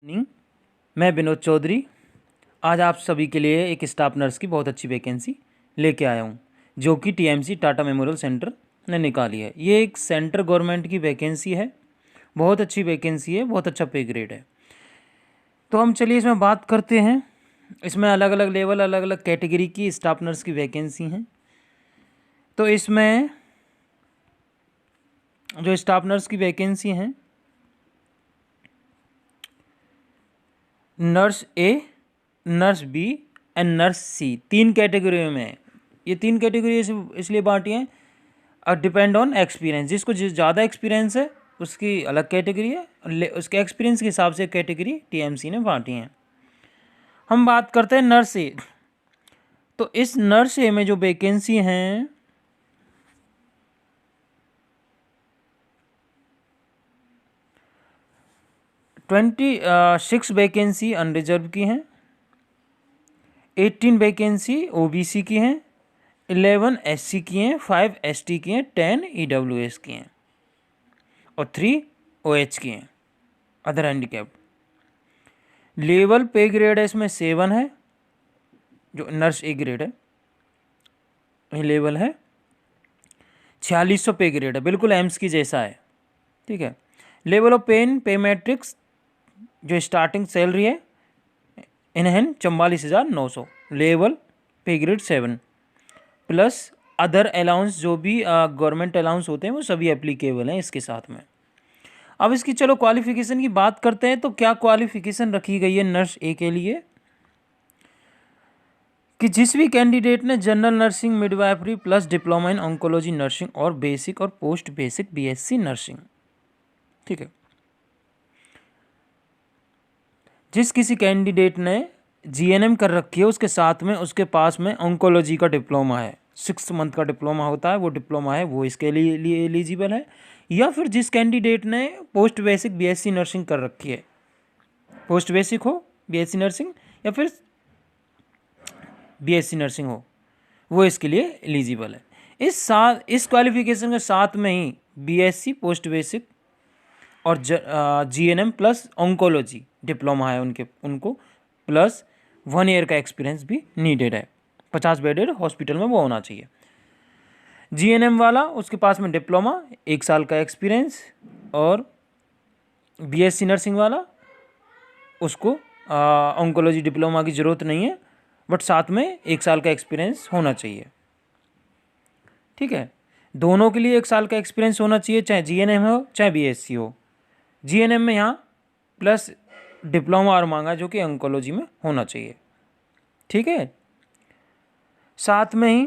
Morning. मैं विनोद चौधरी आज आप सभी के लिए एक स्टाफ नर्स की बहुत अच्छी वैकेंसी लेके आया हूँ, जो कि टीएमसी टाटा मेमोरियल सेंटर ने निकाली है। ये एक सेंटर गवर्नमेंट की वैकेंसी है, बहुत अच्छी वैकेंसी है, बहुत अच्छा पे ग्रेड है। तो हम चलिए इसमें बात करते हैं। इसमें अलग अलग लेवल, अलग अलग कैटेगरी की स्टाफ नर्स की वैकेंसी हैं। तो इसमें जो स्टाफ नर्स की वैकेंसी हैं, nurse A, nurse B and nurse C, तीन कैटेगरी में है। ये तीन कैटेगरी इसलिए बांटी हैं और डिपेंड ऑन एक्सपीरियंस। जिसको ज़्यादा एक्सपीरियंस है उसकी अलग कैटेगरी है, उसके एक्सपीरियंस के हिसाब से कैटेगरी टीएमसी ने बांटी हैं। हम बात करते हैं नर्स ए। तो इस नर्स ए में जो वैकेंसी हैं 26 वैकेंसी अनरिजर्व की हैं, 18 वैकेंसी ओबीसी की हैं, 11 एससी की हैं, 5 एसटी की हैं, 10 ईडब्ल्यूएस की हैं और 3 ओएच की हैं, अदर हैंडीकैप्ड। लेवल पे ग्रेड है इसमें 7 है, जो नर्स ए ग्रेड है। ये लेवल है 4600 पे ग्रेड है, बिल्कुल एम्स की जैसा है। ठीक है। लेवल ऑफ पे मैट्रिक्स जो स्टार्टिंग सैलरी है इन हैंड 44,900, लेवल पे ग्रेड 7 प्लस अदर अलाउंस जो भी गवर्नमेंट अलाउंस होते हैं वो सभी एप्लीकेबल हैं इसके साथ में। अब इसकी चलो क्वालिफिकेशन की बात करते हैं। तो क्या क्वालिफिकेशन रखी गई है नर्स ए के लिए कि जिस भी कैंडिडेट ने general nursing midwifery plus diploma in oncology nursing और बेसिक और पोस्ट बेसिक बीएससी नर्सिंग, ठीक है, जिस किसी कैंडिडेट ने जीएनएम कर रखी है उसके साथ में उसके पास में ऑन्कोलॉजी का डिप्लोमा है, 6 मंथ का डिप्लोमा होता है, वो डिप्लोमा है, वो इसके लिए एलिजिबल है। या फिर जिस कैंडिडेट ने पोस्ट बेसिक बीएससी नर्सिंग कर रखी है, पोस्ट बेसिक हो बीएससी नर्सिंग या फिर बीएससी नर्सिंग हो, वो इसके लिए एलिजिबल है। इस क्वालिफिकेशन के साथ में ही बीएससी पोस्ट बेसिक और जीएनएम प्लस ऑन्कोलॉजी डिप्लोमा है उनको प्लस 1 ईयर का एक्सपीरियंस भी नीडेड है। 50 बेडेड हॉस्पिटल में वो होना चाहिए। जीएनएम वाला उसके पास में डिप्लोमा 1 साल का एक्सपीरियंस, और बीएससी नर्सिंग वाला उसको ऑन्कोलॉजी डिप्लोमा की ज़रूरत नहीं है, बट साथ में 1 साल का एक्सपीरियंस होना चाहिए। ठीक है, दोनों के लिए 1 साल का एक्सपीरियंस होना चाहिए, चाहे जीएनएम हो चाहे बीएससी हो। जीएनएम में यहाँ प्लस डिप्लोमा और मांगा जो कि ऑन्कोलॉजी में होना चाहिए। ठीक है, साथ में ही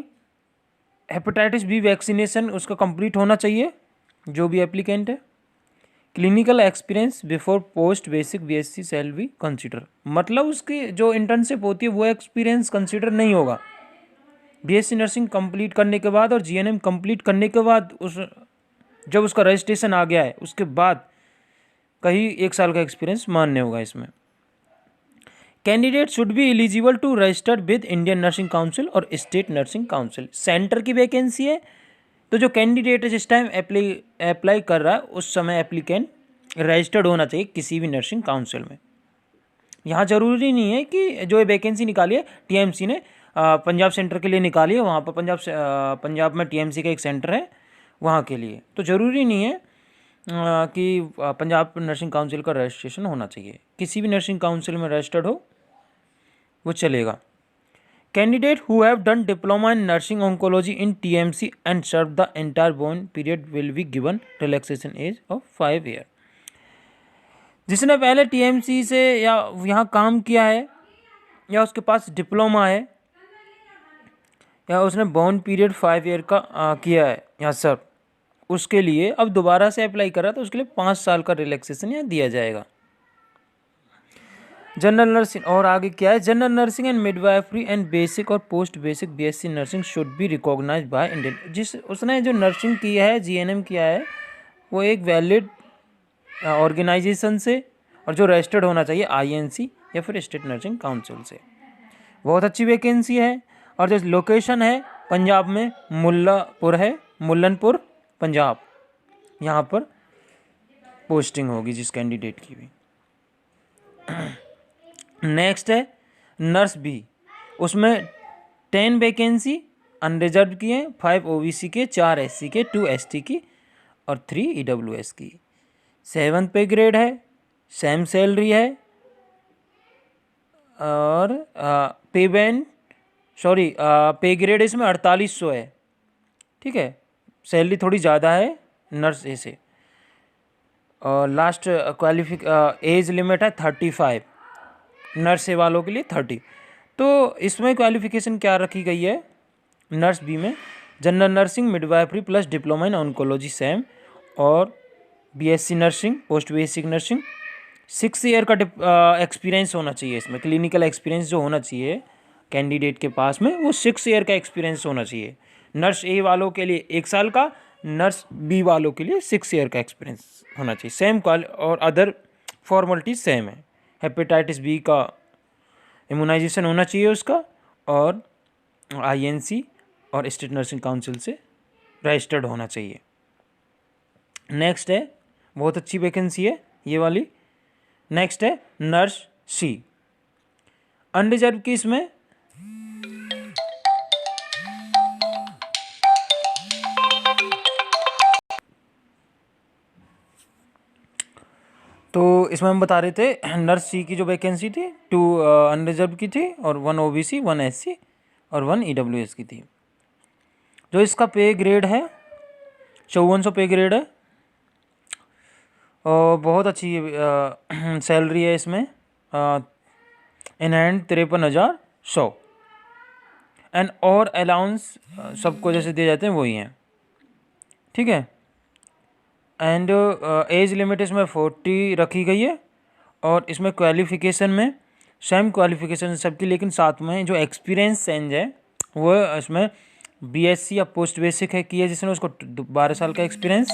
हेपेटाइटिस बी वैक्सीनेशन उसका कंप्लीट होना चाहिए जो भी एप्लीकेंट है। Clinical experience before post basic BSc shall be consider, मतलब उसकी जो इंटर्नशिप होती है वो एक्सपीरियंस कंसिडर नहीं होगा। बीएससी नर्सिंग कंप्लीट करने के बाद और जीएनएम कंप्लीट करने के बाद जब उसका रजिस्ट्रेशन आ गया है उसके बाद कहीं 1 साल का एक्सपीरियंस मान्य होगा इसमें। Candidate should be eligible to registered with Indian nursing council और स्टेट नर्सिंग काउंसिल। सेंटर की वैकेंसी है, तो जो कैंडिडेट जिस टाइम अप्लाई कर रहा है उस समय एप्लीकेंट रजिस्टर्ड होना चाहिए किसी भी नर्सिंग काउंसिल में। यहाँ जरूरी नहीं है कि जो ये वैकेंसी निकाली है टीएमसी ने पंजाब सेंटर के लिए निकाली है, वहाँ पर पंजाब में टीएमसी का एक सेंटर है वहाँ के लिए, तो ज़रूरी नहीं है कि पंजाब नर्सिंग काउंसिल का रजिस्ट्रेशन होना चाहिए। किसी भी नर्सिंग काउंसिल में रजिस्टर्ड हो वो चलेगा। Candidate who have done diploma in nursing oncology in TMC and serve the entire बॉर्न period will be given relaxation age of 5 year. जिसने पहले टीएमसी से या यहाँ काम किया है या उसके पास डिप्लोमा है या उसने बॉर्न पीरियड 5 ईयर का किया है यहाँ सर, उसके लिए अब दोबारा से अप्लाई करा तो उसके लिए 5 साल का रिलैक्सेशन यहाँ दिया जाएगा। जनरल नर्सिंग और आगे क्या है, general nursing and midwifery and basic और post basic BSc nursing should be recognized by Indian. उसने जो नर्सिंग किया है जीएनएम किया है वो एक वैलिड ऑर्गेनाइजेशन से और जो रजिस्टर्ड होना चाहिए आईएनसी या फिर स्टेट नर्सिंग काउंसिल से। बहुत अच्छी वैकेंसी है और जो लोकेशन है पंजाब में मुल्लापुर है, मुल्लनपुर पंजाब, यहाँ पर पोस्टिंग होगी जिस कैंडिडेट की भी। नेक्स्ट है नर्स बी, उसमें 10 वैकेंसी अनरिजर्व की हैं, 5 ओबीसी के, 4 एससी के, 2 एसटी की और 3 ईडब्ल्यूएस की। 7 पे ग्रेड है, सेम सैलरी है और पे बैंड पे ग्रेड इसमें 4800 है। ठीक है, सैलरी थोड़ी ज़्यादा है नर्स ए से। और लास्ट एज लिमिट है 35, नर्स ए वालों के लिए 30। तो इसमें क्वालिफिकेशन क्या रखी गई है नर्स बी में? General nursing midwifery plus diploma in oncology same, और BSc nursing post basic nursing. 6 year का एक्सपीरियंस होना चाहिए इसमें, क्लिनिकल एक्सपीरियंस जो होना चाहिए कैंडिडेट के पास में वो 6 ईयर का एक्सपीरियंस होना चाहिए। नर्स ए वालों के लिए 1 साल का, नर्स बी वालों के लिए 6 ईयर का एक्सपीरियंस होना चाहिए। सेम और अदर फॉर्मेलिटीज सेम है। हेपेटाइटिस बी का इम्यूनाइजेशन होना चाहिए उसका, और आईएनसी और स्टेट नर्सिंग काउंसिल से रजिस्टर्ड होना चाहिए। नेक्स्ट है, बहुत अच्छी वैकेंसी है ये वाली। नेक्स्ट है नर्स सी, अनरिजर्व की इसमें तो इसमें हम बता रहे थे नर्स सी की जो वैकेंसी थी 2 अनरिजर्व की थी और 1 ओबीसी, 1 एससी और 1 ईडब्ल्यूएस की थी। जो इसका पे ग्रेड है 5400 पे ग्रेड है और बहुत अच्छी सैलरी है इसमें, इन हैंड 53,100 एंड और अलाउंस सबको जैसे दिए जाते हैं वही हैं। ठीक है, एंड एज लिमिट इसमें 40 रखी गई है और इसमें क्वालिफिकेशन में सेम क्वालिफिकेशन सबकी, लेकिन साथ में जो एक्सपीरियंस चेंज है वो इसमें बीएससी या पोस्ट बेसिक है की है जिसने उसको 12 साल का एक्सपीरियंस,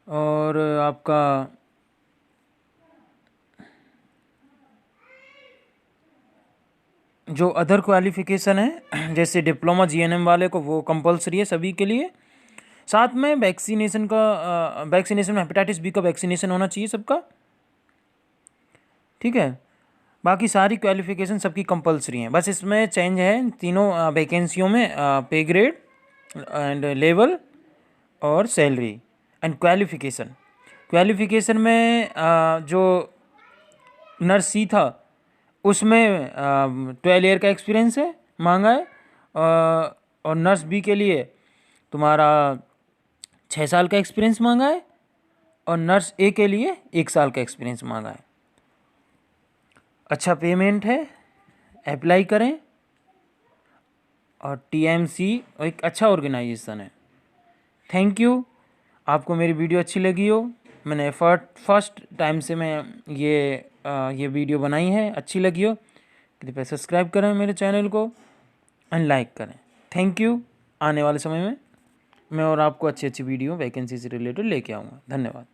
और आपका जो अदर क्वालिफिकेशन है जैसे डिप्लोमा जीएनएम वाले को वो कंपलसरी है सभी के लिए। साथ में वैक्सीनेशन में हेपेटाइटिस बी का वैक्सीनेशन होना चाहिए सबका। ठीक है, बाकी सारी क्वालिफिकेशन सबकी कंपलसरी हैं, बस इसमें चेंज है तीनों वैकेंसियों में पे ग्रेड एंड लेवल और सैलरी एंड क्वालिफिकेशन में जो नर्स सी था उसमें 12 ईयर का एक्सपीरियंस है मांगा है, और नर्स बी के लिए तुम्हारा 6 साल का एक्सपीरियंस मांगा है और नर्स ए के लिए 1 साल का एक्सपीरियंस मांगा है। अच्छा पेमेंट है, अप्लाई करें, और टीएमसी एक अच्छा ऑर्गेनाइजेशन है। Thank you. आपको मेरी वीडियो अच्छी लगी हो, मैंने फर्स्ट टाइम से मैं ये वीडियो बनाई है, अच्छी लगी हो कृपया सब्सक्राइब करें मेरे चैनल को एंड लाइक करें। Thank you. आने वाले समय में मैं और आपको अच्छी अच्छी वीडियो वैकेंसी से रिलेटेड लेके आऊँगा। धन्यवाद।